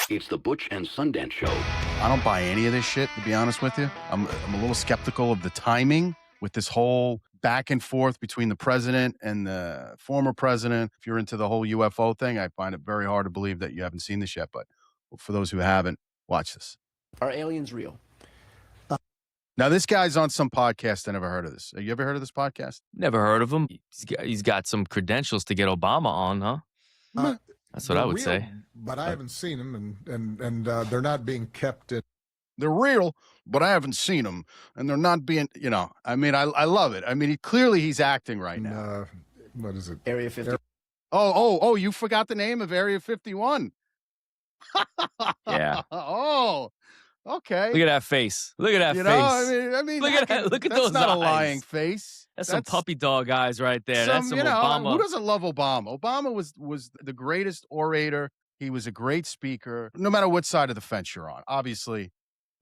It's the Butch and Sundance Show. I don't buy any of this shit, to be honest with you. I'm a little skeptical of the timing with this whole back and forth between the president and the former president. If you're into the whole UFO thing, I find it very hard to believe that you haven't seen this yet. But for those who haven't, watch this. Are aliens real? Now, this guy's on some podcast. I never heard of this. Have you ever heard of this podcast? Never heard of him. He's got some credentials to get Obama on, huh? That's what I would say. But I haven't seen them, and they're not being kept in. They're real, but I haven't seen them, and they're not being, I mean, I love it. I mean, clearly he's acting right now. What is it? Area 50. Oh, you forgot the name of Area 51. Yeah. Oh, okay. Look at that face. Look at that face. I mean, look at that. Look at that's those not eyes. a lying face. That's some puppy dog eyes right there. That's some Obama. Who doesn't love Obama? Obama was the greatest orator. He was a great speaker, no matter what side of the fence you're on. Obviously,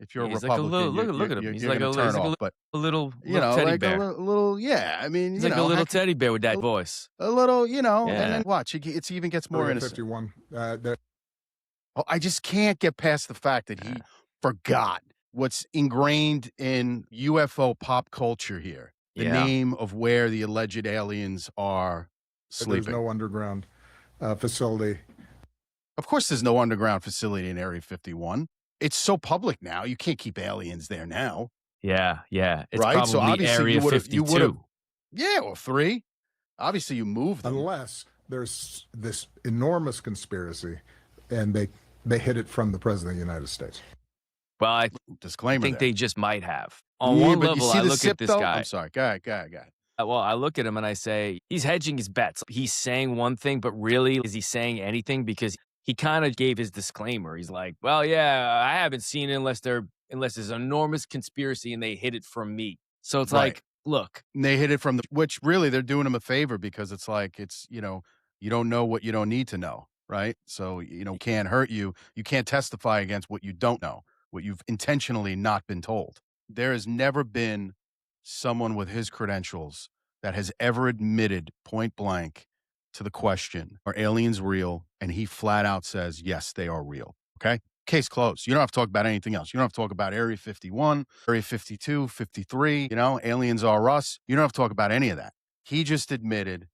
if you're a Republican, look at him. He's like a little like teddy bear. A little, yeah. I mean, he's like a little teddy bear with that voice. A little, and Yeah. then watch. It even gets more Area innocent. 51. I just can't get past the fact that he forgot what's ingrained in UFO pop culture here. The name of where the alleged aliens are sleeping. There's no underground facility. Of course, there's no underground facility in Area 51. It's so public now. You can't keep aliens there now. Yeah. It's right? probably So obviously Area 52. Yeah, or 3. Obviously, you moved them. Unless there's this enormous conspiracy, and they hit it from the president of the United States. Well, I Disclaimer think there. they just might have. On one level, I look at this guy. I'm sorry. Go ahead. Well, I look at him and I say, he's hedging his bets. He's saying one thing, but really, is he saying anything? Because he kind of gave his disclaimer. He's like, well, yeah, I haven't seen it unless there's an enormous conspiracy and they hid it from me. So it's like, look. And they hid it from which really they're doing him a favor because it's like, you don't know what you don't need to know, right? So, can't hurt you. You can't testify against what you don't know, what you've intentionally not been told. There has never been someone with his credentials that has ever admitted point blank to the question, are aliens real? And he flat out says, yes, they are real. Okay. Case closed. You don't have to talk about anything else. You don't have to talk about Area 51, Area 52, 53, aliens are us. You don't have to talk about any of that. He just admitted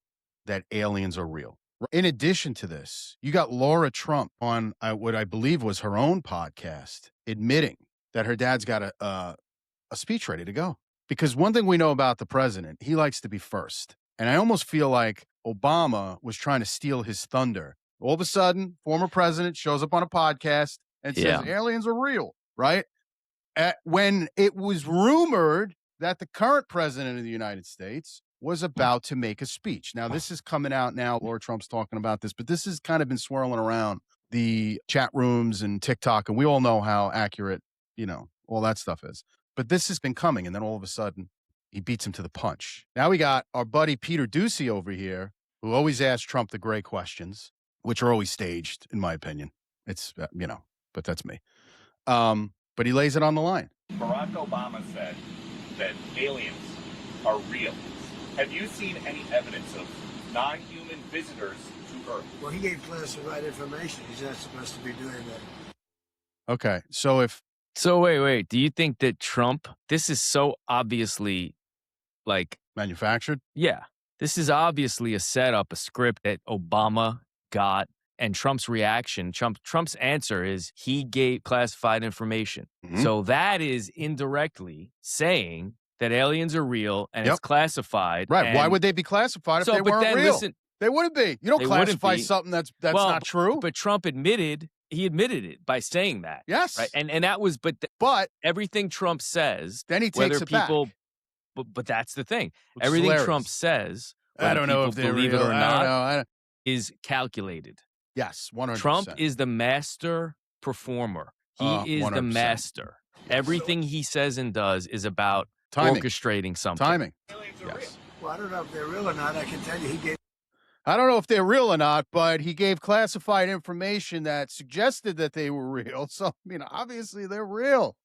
that aliens are real. In addition to this, you got Laura Trump on what I believe was her own podcast admitting that her dad's got a speech ready to go. Because one thing we know about the president, he likes to be first. And I almost feel like Obama was trying to steal his thunder. All of a sudden, former president shows up on a podcast and says aliens are real, right? When it was rumored that the current president of the United States was about to make a speech. Now, this is coming out now. Laura Trump's talking about this, but this has kind of been swirling around the chat rooms and TikTok, and we all know how accurate, all that stuff is. But this has been coming, and then all of a sudden, he beats him to the punch. Now we got our buddy Peter Doocy over here, who always asks Trump the great questions, which are always staged, in my opinion. It's, but that's me. But he lays it on the line. Barack Obama said that aliens are real. Have you seen any evidence of non-human visitors to Earth? Well, he gave classified information. He's not supposed to be doing that. Okay, so wait. Do you think that Trump, this is so obviously manufactured? Yeah. This is obviously a setup, a script that Obama got, and Trump's reaction, Trump's answer is he gave classified information. Mm-hmm. So that is indirectly saying that aliens are real and it's classified. Right. Why would they be classified if they weren't real? Listen, they wouldn't be. You don't classify something that's not true. But Trump admitted it by saying that. Yes. Right. And that was, but everything Trump says, then he takes it back. But that's the thing. Everything Trump says, I don't know if they believe real. it or not, is calculated. Yes, 100%. Trump is the master performer. He is 100%. the master. Everything he says and does is about timing. Orchestrating something. Timing. Yes. Well, I don't know if they're real or not. I can tell you I don't know if they're real or not, but he gave classified information that suggested that they were real. So, obviously they're real.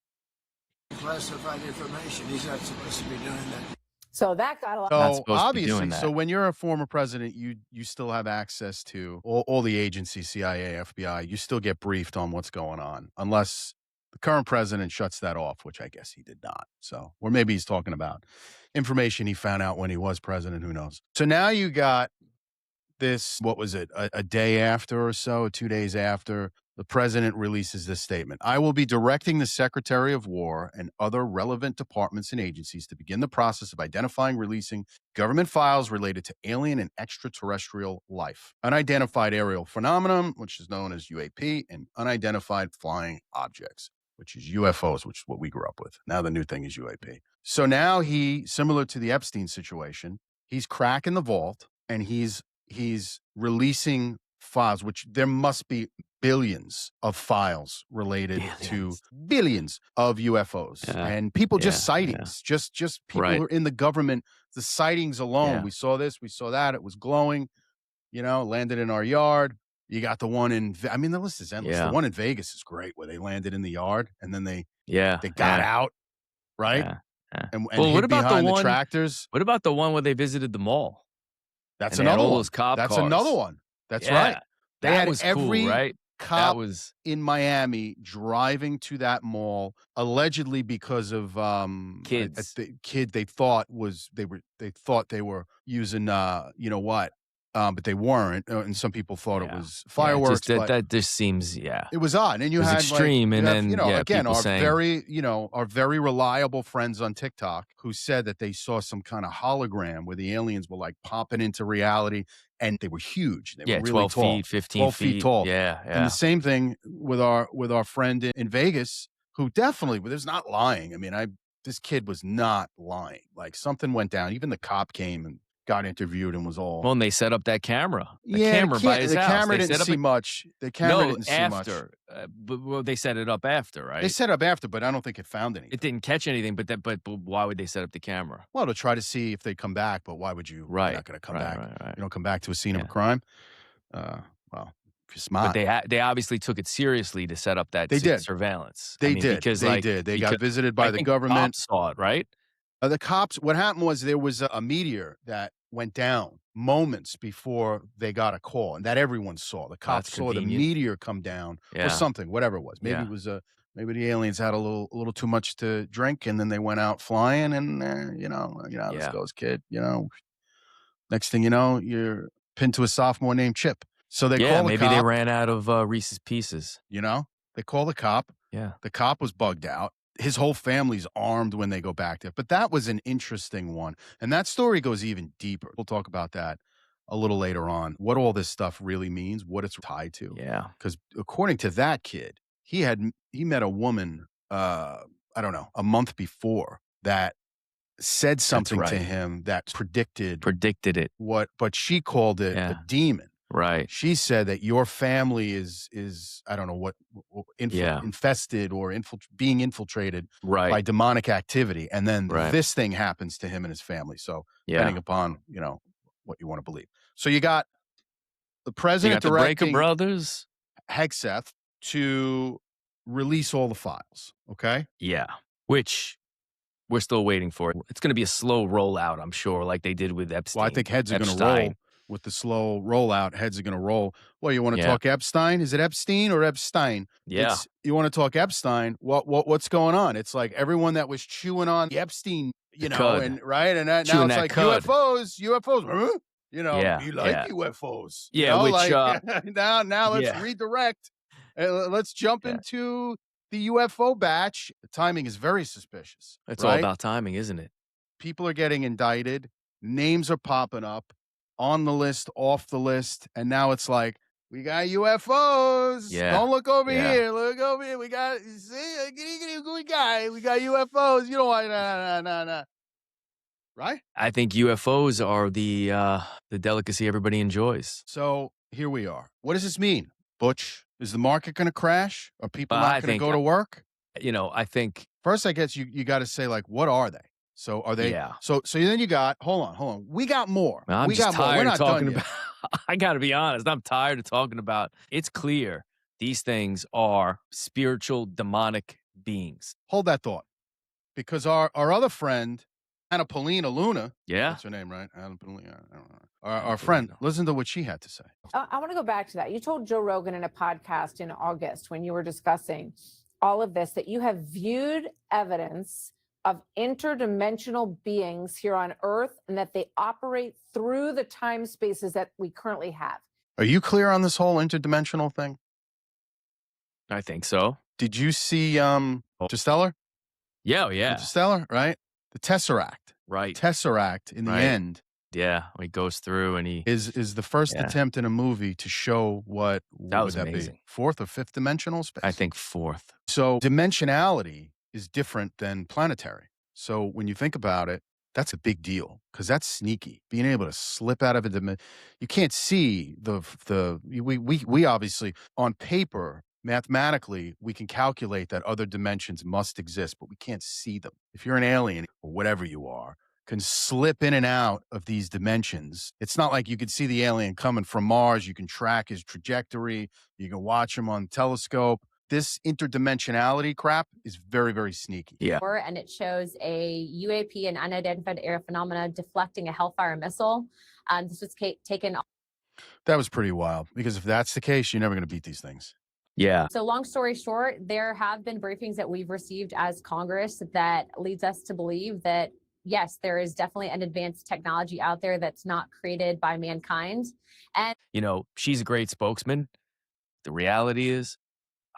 Classified information. He's not supposed to be doing that. So that got a lot. Not So supposed to be obviously, doing so that. when you're a former president, you still have access to all the agencies, CIA, FBI. You still get briefed on what's going on, unless the current president shuts that off, which I guess he did not. So, or maybe he's talking about information he found out when he was president. Who knows? So now you got this, what was it, a day after or so, 2 days after, the president releases this statement. I will be directing the Secretary of War and other relevant departments and agencies to begin the process of identifying, releasing government files related to alien and extraterrestrial life, unidentified aerial phenomenon, which is known as UAP, and unidentified flying objects, which is UFOs, which is what we grew up with. Now the new thing is UAP. So now he, similar to the Epstein situation, he's cracking the vault and he's releasing files, which there must be billions of files related to billions of UFOs and people, just sightings, just people who are in the government, the sightings alone. We saw this, we saw that. It was glowing, landed in our yard. You got the one in, I mean, the list is endless. The one in Vegas is great, where they landed in the yard and then they got out, right? And well, hid what about behind the one? The tractors? What about the one where they visited the mall? That's and another all one. Those cop That's cars. another one. That's right. They That had was every cool, right? cop That was in Miami driving to that mall, allegedly because of kids. the kid they thought they were using but they weren't, and some people thought it was fireworks. Just that just seems it was odd, and you it was had extreme, and then again people our saying, our very reliable friends on TikTok who said that they saw some kind of hologram where the aliens were like popping into reality, and they were huge. They were really 12 tall, feet, 15 12 feet tall. Yeah. And the same thing with our friend in Vegas, who definitely was not lying. I mean, this kid was not lying. Like, something went down. Even the cop came and got interviewed and was all. Well, and they set up that camera. The camera by his the house. camera didn't see much. The camera didn't see much. Well, they set it up after, right? They set up after, but I don't think it found anything. It didn't catch anything, but why would they set up the camera? Well, to try to see if they come back, but why would you? Right. You're not going to come back. Right. You don't come back to a scene of a crime. Well, if you're smart. But they obviously took it seriously to set up that surveillance. They did. Because they did. They got visited by the government. Cops saw it, right? The cops, what happened was there was a meteor that went down moments before they got a call, and that everyone saw. The cops saw the meteor come down or something, whatever it was. Maybe it was maybe the aliens had a little too much to drink, and then they went out flying, and this goes, kid. Next thing you know, you're pinned to a sophomore named Chip. So they call the maybe cop. They ran out of Reese's Pieces. They call the cop. Yeah, the cop was bugged out. His whole family's armed when they go back there. But that was an interesting one. And that story goes even deeper. We'll talk about that a little later on, what all this stuff really means, what it's tied to. Yeah. Because according to that kid, he met a woman, I don't know, a month before that said something to him that predicted it. But she called it a demon. Right. She said that your family is I don't know what infested or being infiltrated by demonic activity, and then this thing happens to him and his family. So depending upon what you want to believe. So you got the president directing the Breaker Brothers, Hegseth, to release all the files. Okay. Yeah. Which we're still waiting for. It's going to be a slow rollout, I'm sure, like they did with Epstein. Well, I think heads are going to roll. With the slow rollout, heads are going to roll. Well, you want to talk Epstein? Is it Epstein or Epstein? Yeah. You want to talk Epstein? What's going on? It's like everyone that was chewing on the Epstein, and right, and now it's like UFOs. Huh? You like UFOs? Yeah. Now let's redirect. Let's jump into the UFO batch. The timing is very suspicious. It's all about timing, isn't it? People are getting indicted. Names are popping up. On the list, off the list, and now it's like, we got UFOs. Yeah. Don't look over here. Look over here. We got UFOs. You don't want nah. Right? I think UFOs are the delicacy everybody enjoys. So here we are. What does this mean, Butch? Is the market going to crash? Are people not going to go to work? I think first, I guess you got to say, like, what are they? So are they? Yeah. So then you got. Hold on. We got more. I'm we just got more. tired We're not of talking done about. I got to be honest. I'm tired of talking about. It's clear these things are spiritual, demonic beings. Hold that thought, because our other friend Anna Paulina Luna. Yeah. That's her name, right? Anna Paulina. I don't know. Our friend, listen to what she had to say. I want to go back to that. You told Joe Rogan in a podcast in August when you were discussing all of this that you have viewed evidence of interdimensional beings here on Earth and that they operate through the time spaces that we currently have. Are you clear on this whole interdimensional thing? I think so. Did you see Interstellar? Yeah, yeah. Interstellar, right? The Tesseract. Right. Tesseract in the end. Yeah, he goes through and he is the first attempt in a movie to show what was would that amazing. be? Fourth or fifth dimensional space? I think fourth. So dimensionality is different than planetary. So when you think about it, that's a big deal because that's sneaky. Being able to slip out of a dimension, you can't see we obviously on paper, mathematically, we can calculate that other dimensions must exist, but we can't see them. If you're an alien or whatever you are, can slip in and out of these dimensions. It's not like you could see the alien coming from Mars. You can track his trajectory. You can watch him on telescope. This interdimensionality crap is very, very sneaky. Yeah. And it shows a UAP, an unidentified air phenomena, deflecting a Hellfire missile. This was taken. That was pretty wild because if that's the case, you're never going to beat these things. Yeah. So long story short, there have been briefings that we've received as Congress that leads us to believe that yes, there is definitely an advanced technology out there that's not created by mankind. And, you know, she's a great spokesman. The reality is,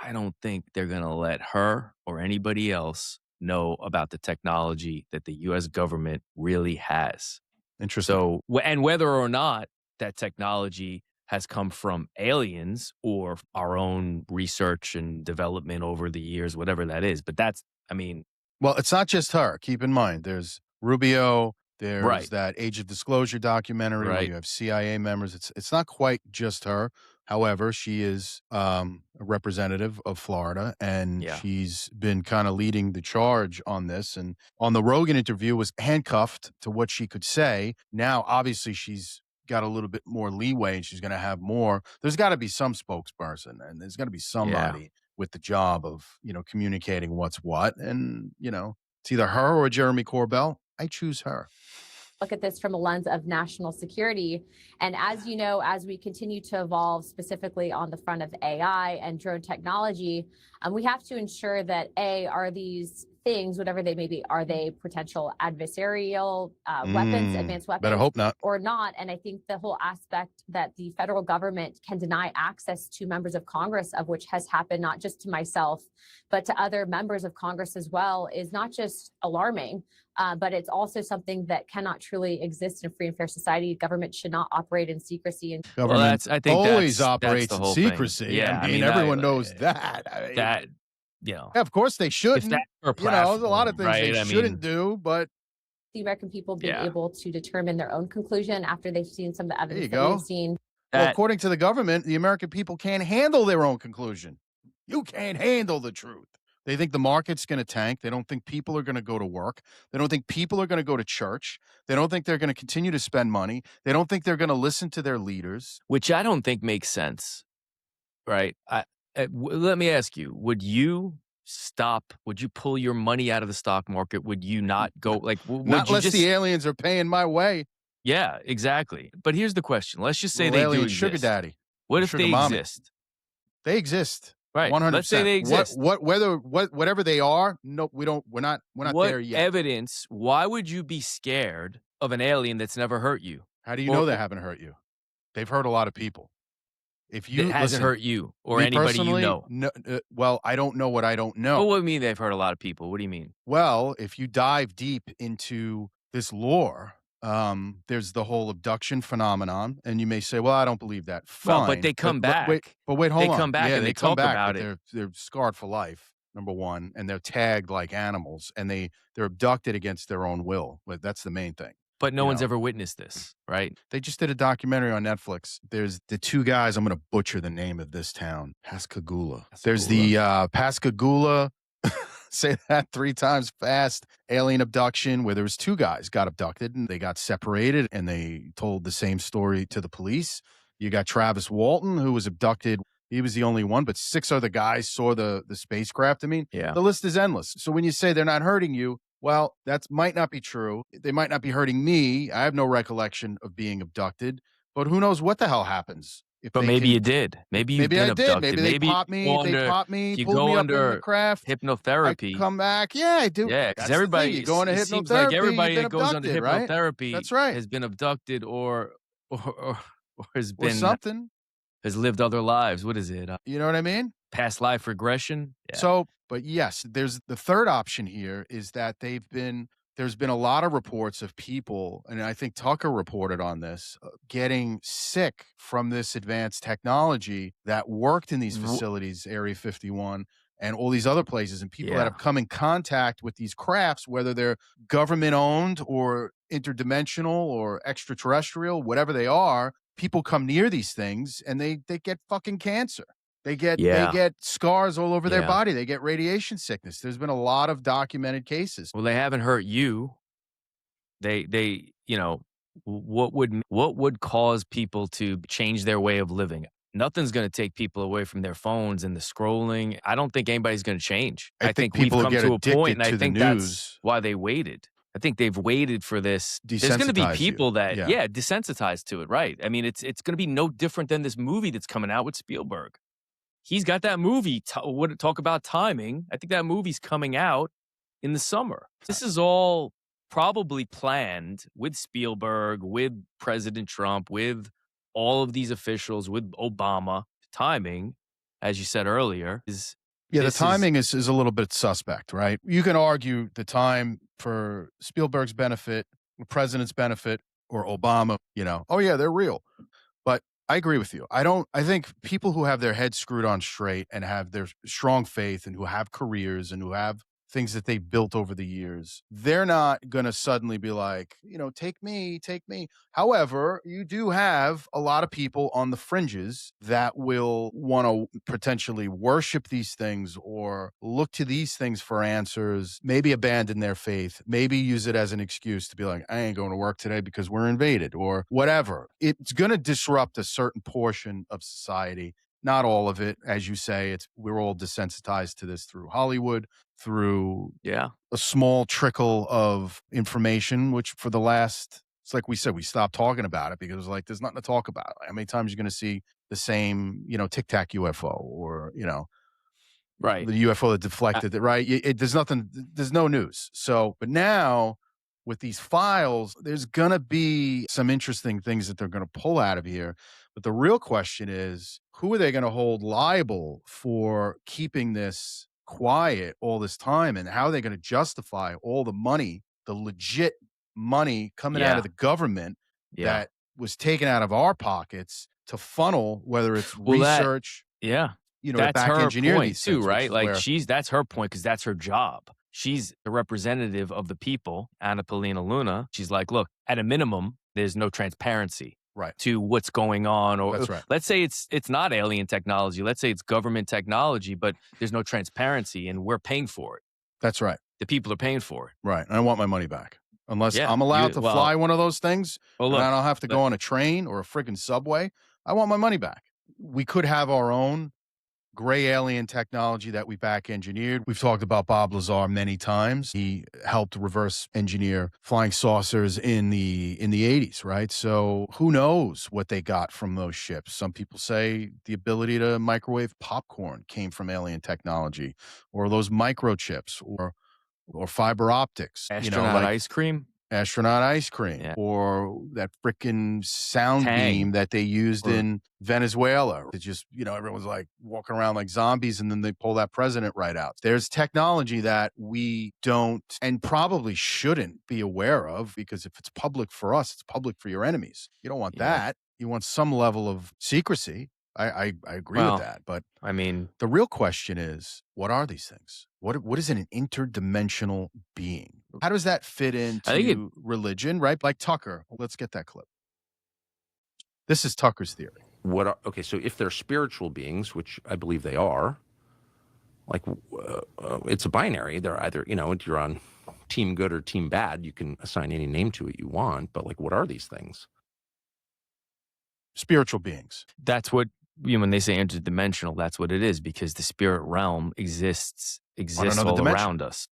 I don't think they're going to let her or anybody else know about the technology that the U.S. government really has. Interesting. So, and whether or not that technology has come from aliens or our own research and development over the years, whatever that is. But that's, I mean. Well, it's not just her. Keep in mind, there's Rubio, there's that Age of Disclosure documentary where you have CIA members. It's not quite just her. However, she is a representative of Florida, and she's been kind of leading the charge on this. And on the Rogan interview was handcuffed to what she could say. Now, obviously, she's got a little bit more leeway and she's going to have more. There's got to be some spokesperson and there's got to be somebody with the job of, communicating what's what. And, it's either her or Jeremy Corbell. I choose her. look at this from a lens of national security. And as you know, as we continue to evolve specifically on the front of AI and drone technology, we have to ensure that are these things, whatever they may be, are they potential adversarial weapons, advanced weapons? Better hope not. Or not. And I think the whole aspect that the federal government can deny access to members of Congress, of which has happened not just to myself, but to other members of Congress as well, is not just alarming, but it's also something that cannot truly exist in a free and fair society. Government should not operate in secrecy. And government I think always that's operates the in whole secrecy. Thing. Yeah, I mean everyone knows that. Yeah, of course they shouldn't. There's a lot of things they shouldn't do, but the American people being able to determine their own conclusion after they've seen some of the evidence that we've seen. Well, according to the government, the American people can't handle their own conclusion. You can't handle the truth. They think the market's going to tank. They don't think people are going to go to work. They don't think people are going to go to church. They don't think they're going to continue to spend money. They don't think they're going to listen to their leaders. Which I don't think makes sense, right? Let me ask you, would you pull your money out of the stock market? Would you not go not unless the aliens are paying my way. Yeah, exactly. But here's the question. Let's just say they do exist. Sugar daddy. What if they exist? They exist. Right. 100%. Let's say they exist. Whatever they are, no, we're not there yet. What evidence? Why would you be scared of an alien that's never hurt you? How do you know they haven't hurt you? They've hurt a lot of people. If you it hasn't hurt you or anybody you know. No, well, I don't know what I don't know. What do you mean they've hurt a lot of people? What do you mean? Well, if you dive deep into this lore, there's the whole abduction phenomenon, and you may say, "Well, I don't believe that." Fine, well, but they come back. Hold on. They come back and they talk about it. They're scarred for life. Number one, and they're tagged like animals, and they're abducted against their own will. But that's the main thing. But no one's ever witnessed this, right? They just did a documentary on Netflix. There's the two guys. I'm going to butcher the name of this town, Pascagoula. There's the Pascagoula. Say that 3 times fast. Alien abduction, where there was 2 guys got abducted and they got separated and they told the same story to the police. You got Travis Walton, who was abducted. He was the only one, but 6 other guys saw the spacecraft. I mean, the list is endless. So when you say they're not hurting you, Well, that might not be true. They might not be hurting me. I have no recollection of being abducted, but who knows what the hell happens if But they maybe can. you did. Maybe you've Maybe I been did. abducted. Maybe they Maybe popped you me. go They under, popped me, if you pulled go me up in the under craft. I hypnotherapy. come back. Yeah, I do. Yeah, because That's the thing. everybody, You go into it seems like hypnotherapy, everybody you've been that goes under abducted, right? hypnotherapy That's right. has been abducted or has Or been something. has lived other lives. What is it? You know what I mean? Past life regression? Yeah. So, but yes, there's the third option here is that there's been a lot of reports of people, and I think Tucker reported on this, getting sick from this advanced technology that worked in these facilities, Area 51 and all these other places, and people that have come in contact with these crafts, whether they're government owned or interdimensional or extraterrestrial, whatever they are, people come near these things and they get fucking cancer. They get scars all over their body. They get radiation sickness. There's been a lot of documented cases. Well, they haven't hurt you. They what would cause people to change their way of living? Nothing's going to take people away from their phones and the scrolling. I don't think anybody's going to change. I think we've people come get to a point, and addicted I to the think that's news. why they waited. I think they've waited for this. There's going to be Desensitize you. people that, Yeah. desensitized to it, right? I mean, it's going to be no different than this movie that's coming out with Spielberg. He's got that movie. Talk about timing. I think that movie's coming out in the summer. This is all probably planned with Spielberg, with President Trump, with all of these officials, with Obama. Timing, as you said earlier, is the timing is a little bit suspect, right? You can argue the time for Spielberg's benefit, the president's benefit, or Obama, oh yeah, they're real. But I agree with you. I think people who have their heads screwed on straight and have their strong faith and who have careers and who have things that they've built over the years, they're not going to suddenly be like, take me. However, you do have a lot of people on the fringes that will want to potentially worship these things or look to these things for answers, maybe abandon their faith, maybe use it as an excuse to be like, I ain't going to work today because we're invaded or whatever. It's going to disrupt a certain portion of society. Not all of it, as you say. We're all desensitized to this through Hollywood, through a small trickle of information, which for the last, it's like we said, we stopped talking about it because there's nothing to talk about. How many times you're going to see the same, Tic Tac UFO or, right, the UFO that deflected it, right? There's nothing, there's no news. So, but now with these files, there's going to be some interesting things that they're going to pull out of here. But the real question is, who are they going to hold liable for keeping this quiet all this time? And how are they going to justify all the money, the legit money coming out of the government that was taken out of our pockets to funnel, whether it's research, to that's back her engineer point these too, things, right? Like where, that's her point because that's her job. She's the representative of the people, Anna Paulina Luna. She's like, look, at a minimum, there's no transparency to what's going on. Or That's right. Let's say it's not alien technology. Let's say it's government technology, but there's no transparency and we're paying for it. That's right. The people are paying for it. Right. And I want my money back. Unless I'm allowed to fly one of those things and I don't have to go on a train or a freaking subway, I want my money back. We could have our own gray alien technology that we back engineered. We've talked about Bob Lazar many times. He helped reverse engineer flying saucers in the 80s, right? So who knows what they got from those ships? Some people say the ability to microwave popcorn came from alien technology, or those microchips, or fiber optics. Astronaut ice cream. Astronaut ice cream, or that frickin' sound beam that they used in Venezuela. It's just, everyone's like walking around like zombies, and then they pull that president right out. There's technology that we don't and probably shouldn't be aware of, because if it's public for us, it's public for your enemies. You don't want that. You want some level of secrecy. I agree with that. But I mean, the real question is, what are these things? What is an interdimensional being? How does that fit into religion, right? Like Tucker. Let's get that clip. This is Tucker's theory. So if they're spiritual beings, which I believe they are, it's a binary. They're either, you're on team good or team bad. You can assign any name to it you want, but what are these things? Spiritual beings. That's what, when they say interdimensional, that's what it is, because the spirit realm exists all around us.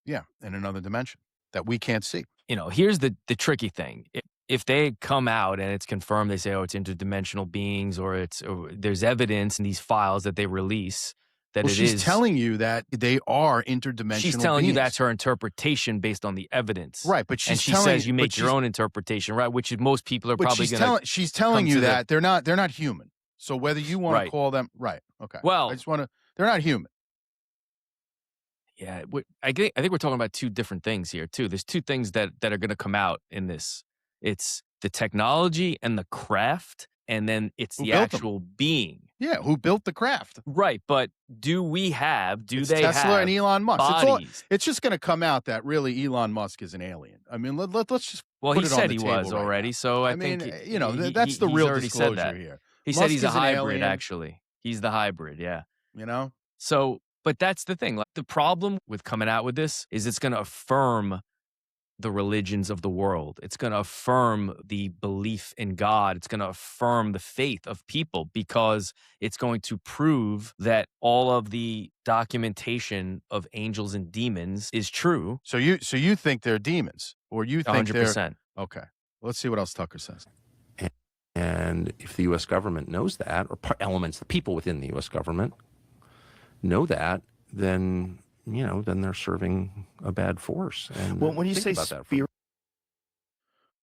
Yeah, in another dimension that we can't see. You know, here's the tricky thing. If they come out and it's confirmed, they say, oh, it's interdimensional beings, or there's evidence in these files that they release that Well, it she's is. telling you that they are interdimensional She's telling you beings. that's her interpretation based on the evidence. Right, but and she says you make your own interpretation, right? Which most people are probably going to. She's telling you that they're not human. So whether you want to call them right, okay. Well, I just want to. They're not human. Yeah, I think we're talking about two different things here too. There's two things that are going to come out in this. It's the technology and the craft, and then it's the actual being. Yeah, who built the craft? Right, but do they Tesla have and Elon Musk? bodies? It's just going to come out that really Elon Musk is an alien. I mean, let's just. Well, put he it on said the he table was right already, now. so I mean, think you know, he, that's the he's real already disclosure said that. here. He Musk said he's a is an hybrid. alien. Actually, he's the hybrid. Yeah. You know. So, but that's the thing. Like, the problem with coming out with this is it's going to affirm the religions of the world. It's going to affirm the belief in God. It's going to affirm the faith of people, because it's going to prove that all of the documentation of angels and demons is true. So you think they're demons, or you think 100%. they're okay? Let's see what else Tucker says. And if the U.S. government knows that, or elements, the people within the U.S. government know that, then they're serving a bad force. And well, when you say spirit,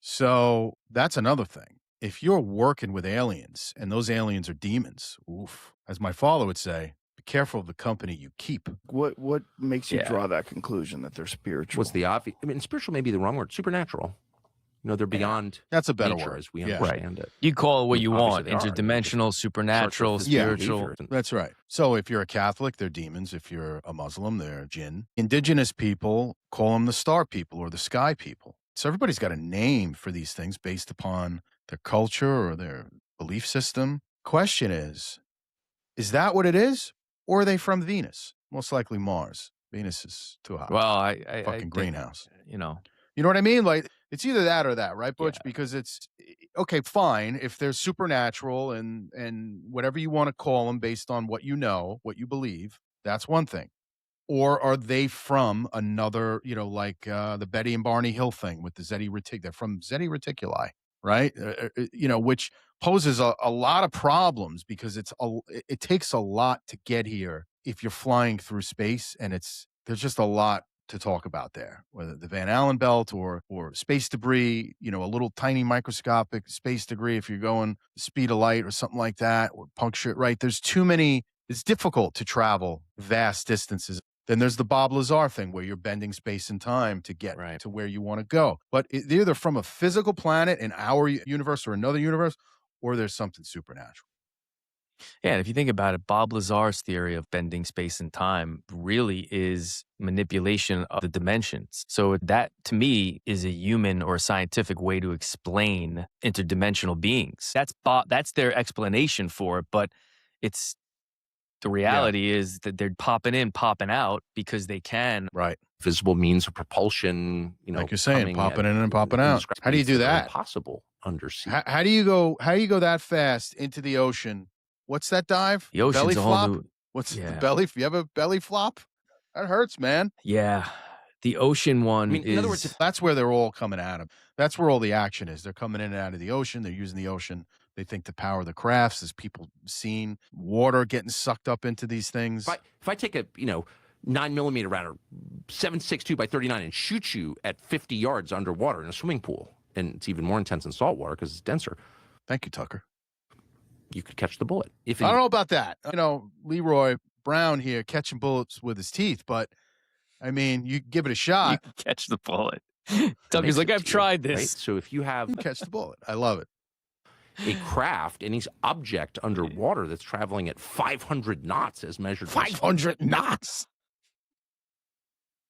so that's another thing. If you're working with aliens and those aliens are demons, oof, as my father would say, be careful of the company you keep. What makes you draw that conclusion that they're spiritual? What's the obvious? I mean, spiritual may be the wrong word. Supernatural. They're beyond. That's a better nature word as we understand it. You call it what you want: Obviously they are. interdimensional, supernatural, spiritual. That's right. So if you're a Catholic, they're demons. If you're a Muslim, they're jinn. Indigenous people call them the star people or the sky people. So everybody's got a name for these things based upon their culture or their belief system. Question is that what it is? Or are they from Venus? Most likely Mars. Venus is too hot. Well, I fucking greenhouse. You know what I mean? Like, it's either that or that, right, Butch? Yeah. Because it's okay, fine. If they're supernatural and whatever you want to call them based on what you know, what you believe, that's one thing. Or are they from another, like the Betty and Barney Hill thing with the Zeti Reticuli? They're from Zeti Reticuli, right? Which poses a lot of problems, because it takes a lot to get here if you're flying through space, and there's just a lot to talk about there, whether the Van Allen belt or space debris, a little tiny microscopic space debris if you're going the speed of light or something like that, or puncture, right? There's too many. It's difficult to travel vast distances. Then there's the Bob Lazar thing where you're bending space and time to get to where you want to go. But they're either from a physical planet in our universe or another universe, or there's something supernatural. Yeah, if you think about it, Bob Lazar's theory of bending space and time really is manipulation of the dimensions. So that, to me, is a human or a scientific way to explain interdimensional beings. That's their explanation for it, but it's the reality is that they're popping in, popping out because they can. Right. Visible means of propulsion, like you're saying, popping in and popping out. How do you do that? Impossible undersea. How do you go that fast into the ocean? What's that dive? The ocean's belly a whole flop? new. What's the belly? If you have a belly flop, that hurts, man. Yeah. The ocean one is. In other words, that's where they're all coming at them. That's where all the action is. They're coming in and out of the ocean. They're using the ocean. They think to power the crafts. There's people seeing water getting sucked up into these things. If I take a 9mm round or 7.62 by 39 and shoot you at 50 yards underwater in a swimming pool, and it's even more intense in salt water because it's denser. Thank you, Tucker. You could catch the bullet. I don't know about that. Leroy Brown here catching bullets with his teeth, but I mean, you give it a shot. You can catch the bullet. Tucker's like, I've tried this. Right? So if you have catch the bullet, I love it. A craft, any object underwater that's traveling at 500 knots as measured by 500 knots.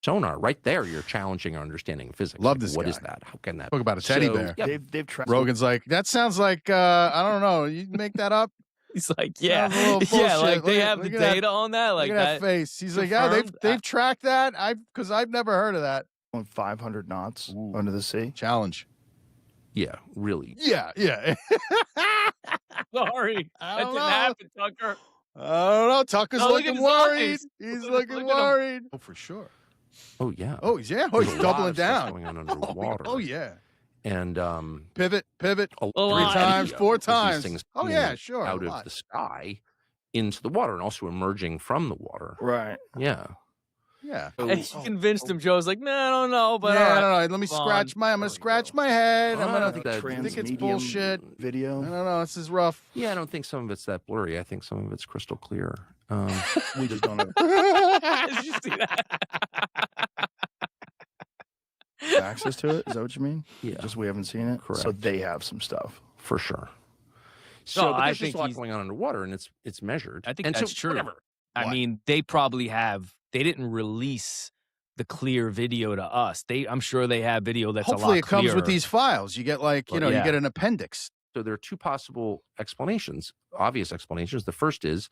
Sonar, right there, you're challenging our understanding of physics. Love this What guy. is that? How can that? Talk about a teddy bear. Yeah. They've tried. Rogan's like, that sounds like I don't know. You make that up. He's like, yeah, like they have the data on that. Like look at that face. He's like, yeah, they've tracked that. Because I've never heard of that. On 500 knots under the sea. Challenge. Yeah, really. Yeah. Sorry, that didn't happen, Tucker. I don't know. Tucker's looking worried. He's looking worried. Oh, for sure. Oh yeah. Oh yeah. Oh, There's he's a lot doubling of stuff down. going on underwater. Oh yeah. And Pivot. a 3 lot times, of 4 these times. things Oh being yeah, sure. out a of lot. the sky into the water and also emerging from the water. Right. Yeah. Yeah. And he convinced him. Joe's like, no, I don't know, but yeah, all right, no, let me move scratch on. I'm gonna scratch my head. I'm I gonna think that- think it's Transmedium bullshit. video. I don't know. This is rough. Yeah, I don't think some of it's that blurry. I think some of it's crystal clear. We just don't have Did you see that? access to it. Is that what you mean? Yeah. Just we haven't seen it. So Correct. they have some stuff. For sure. So No, but I there's just think a lot he's- going on underwater, and it's measured. I think and that's so, true. Whatever. I What? mean, they probably have. They didn't release the clear video to us. I'm sure they have video that's a lot Hopefully it comes with clearer. these files. You get like, you Well, you yeah. get an appendix. So there are two possible explanations, obvious explanations. The first is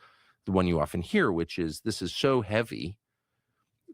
the one you often hear, which is this is so heavy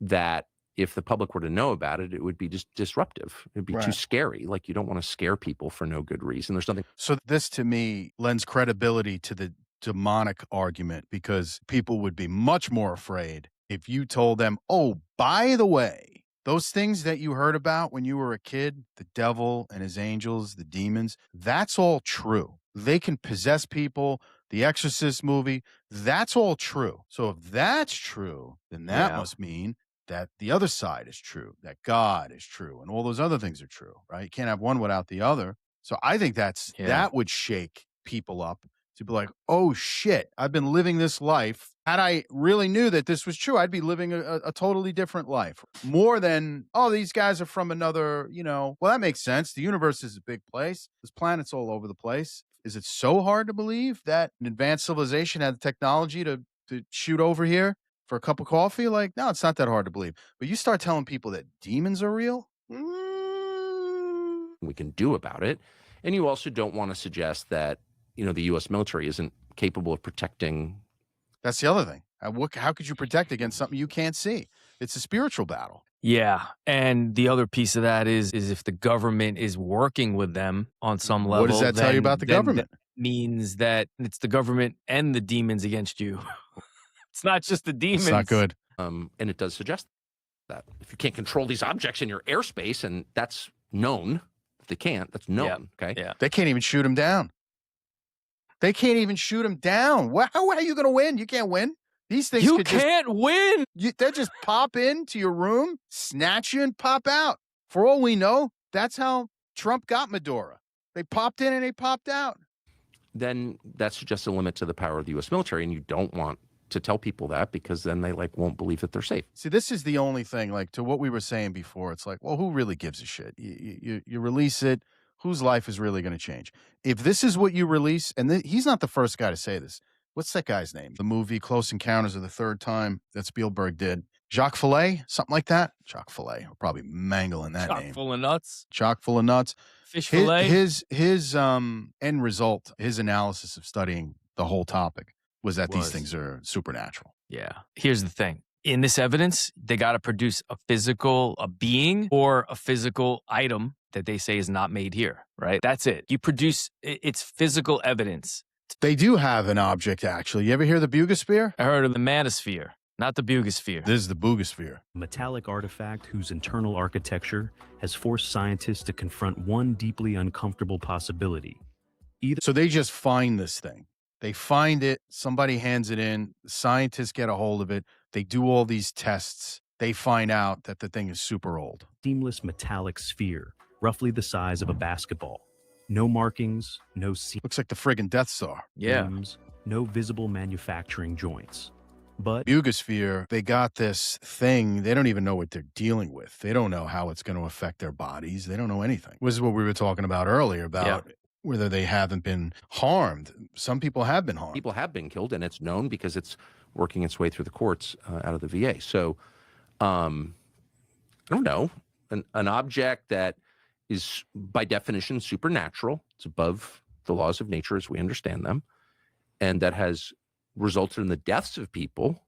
that if the public were to know about it, it would be just disruptive. It'd be too Right. scary. Like you don't want to scare people for no good reason. There's nothing. So this to me lends credibility to the demonic argument because people would be much more afraid if you told them, oh, by the way, those things that you heard about when you were a kid, the devil and his angels, the demons, that's all true. They can possess people. The Exorcist movie, that's all true. So if that's true, then that Yeah. must mean that the other side is true, that God is true, and all those other things are true, right? You can't have one without the other. So I think that would shake people up to be like, oh shit, I've been living this life. Had I really knew that this was true, I'd be living a totally different life. More than, oh, these guys are from another, well, that makes sense. The universe is a big place. There's planets all over the place. Is it so hard to believe that an advanced civilization had the technology to shoot over here for a cup of coffee? Like, no, it's not that hard to believe. But you start telling people that demons are real? We can do about it. And you also don't want to suggest that, the U.S. military isn't capable of protecting. That's the other thing. How could you protect against something you can't see? It's a spiritual battle. Yeah, and the other piece of that is if the government is working with them on some level. What does that tell you about the government? That means that it's the government and the demons against you. It's not just the demons. It's not good. And it does suggest that if you can't control these objects in your airspace, and that's known, if they can't, that's known. Okay. Yeah. They can't even shoot him down. They can't even shoot him down. How are you going to win? You can't win. These things You could can't win. they just pop into your room, snatch you, and pop out. For all we know, that's how Trump got Maduro. They popped in and they popped out. Then that suggests a limit to the power of the U.S. military, and you don't want to tell people that because then they won't believe that they're safe. See, this is the only thing, to what we were saying before. It's like, well, who really gives a shit? You release it. Whose life is really going to change? If this is what you release, and he's not the first guy to say this. What's that guy's name? The movie Close Encounters of the Third Time that Spielberg did. Jacques Fillet, something like that. Jacques Fillet. We're probably mangling that name. Chock full of nuts. Chock full of nuts. Fish fillet. His end result, his analysis of studying the whole topic was that these things are supernatural. Yeah. Here's the thing. In this evidence, they got to produce a being or a physical item that they say is not made here, right? That's it. You produce, it's physical evidence. They do have an object, actually. You ever hear the Bugosphere? I heard of the manosphere, not the Bugosphere. This is the Bugosphere. Metallic artifact whose internal architecture has forced scientists to confront one deeply uncomfortable possibility. So they just find this thing. They find it, somebody hands it in, scientists get a hold of it, they do all these tests, they find out that the thing is super old. Seamless metallic sphere, roughly the size of a basketball. No markings, no seams. Looks like the friggin' Death Star. Yeah. No visible manufacturing joints. But Bugosphere, they got this thing, they don't even know what they're dealing with. They don't know how it's going to affect their bodies. They don't know anything. This is what we were talking about earlier about whether they haven't been harmed. Some people have been harmed. People have been killed, and it's known because it's working its way through the courts out of the VA. So, I don't know, an object that is by definition supernatural. It's above the laws of nature as we understand them, and that has resulted in the deaths of people.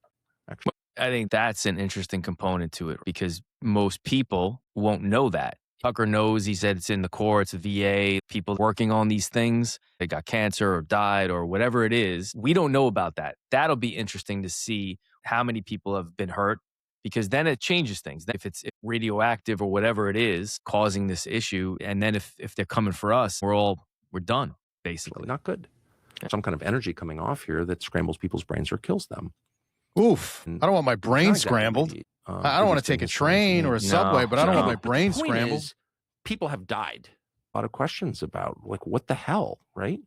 Actually, I think that's an interesting component to it because most people won't know that. Tucker knows, he said it's in the courts, the VA, people working on these things. They got cancer or died or whatever it is. We don't know about that. That'll be interesting to see how many people have been hurt because then it changes things. If it's radioactive or whatever it is causing this issue, and then if they're coming for us, we're done, basically. Not good. Some kind of energy coming off here that scrambles people's brains or kills them. Oof. I don't want my brain Not exactly, scrambled. I don't want to take a train or a subway, but I don't want my brain The point scrambled. is, people have died. A lot of questions about, like, what the hell, right?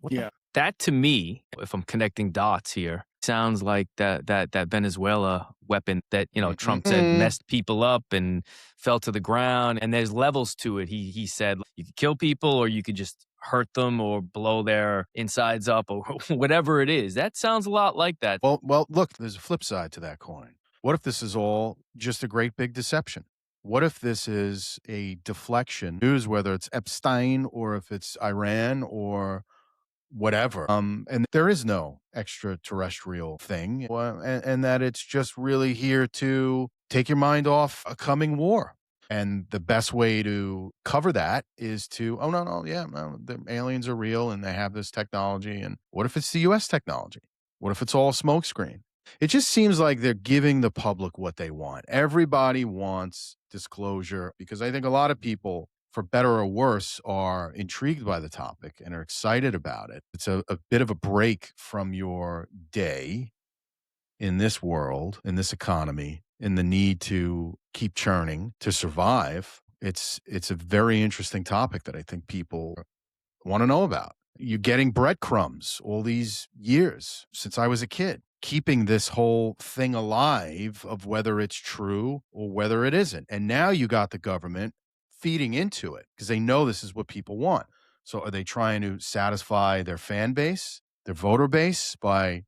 That to me, if I'm connecting dots here, sounds like that Venezuela weapon that, you know, Trump said messed people up and fell to the ground. And there's levels to it. He said you could kill people or you could just hurt them or blow their insides up or whatever it is. That sounds a lot like that. Well, look, there's a flip side to that coin. What if this is all just a great big deception? What if this is a deflection news, whether it's Epstein or if it's Iran or whatever, and there is no extraterrestrial thing, and that it's just really here to take your mind off a coming war. And the best way to cover that is to, the aliens are real and they have this technology. And what if it's the U.S. technology? What if it's all smokescreen? It just seems like they're giving the public what they want. Everybody wants disclosure because I think a lot of people, for better or worse, are intrigued by the topic and are excited about it. It's a bit of a break from your day in this world, in this economy, in the need to keep churning to survive. It's a very interesting topic that I think people want to know about. You're getting breadcrumbs all these years since I was a kid, keeping this whole thing alive of whether it's true or whether it isn't. And now you got the government feeding into it because they know this is what people want. So are they trying to satisfy their fan base, their voter base by,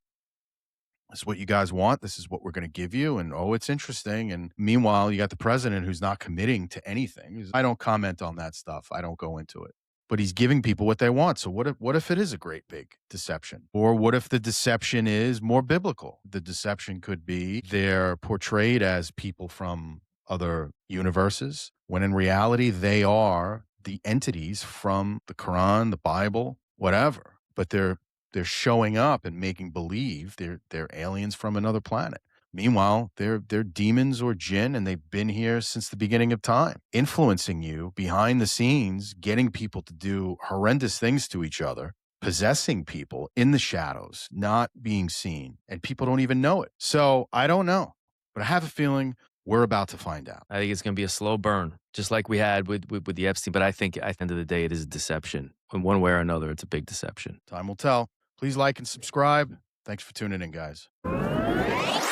this is what you guys want, this is what we're going to give you, and oh, it's interesting. And meanwhile, you got the president who's not committing to anything. I don't comment on that stuff. I don't go into it. But he's giving people what they want. So what if it is a great big deception? Or what if the deception is more biblical? The deception could be they're portrayed as people from other universes, when in reality they are the entities from the Quran, the Bible, whatever. But they're showing up and making believe they're aliens from another planet. Meanwhile, they're demons or jinn, and they've been here since the beginning of time, influencing you behind the scenes, getting people to do horrendous things to each other, possessing people in the shadows, not being seen, and people don't even know it. So I don't know, but I have a feeling we're about to find out. I think it's going to be a slow burn, just like we had with the Epstein. But I think at the end of the day, it is a deception. In one way or another, it's a big deception. Time will tell. Please like and subscribe. Thanks for tuning in, guys.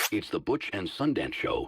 It's the Butch and Sundance Show.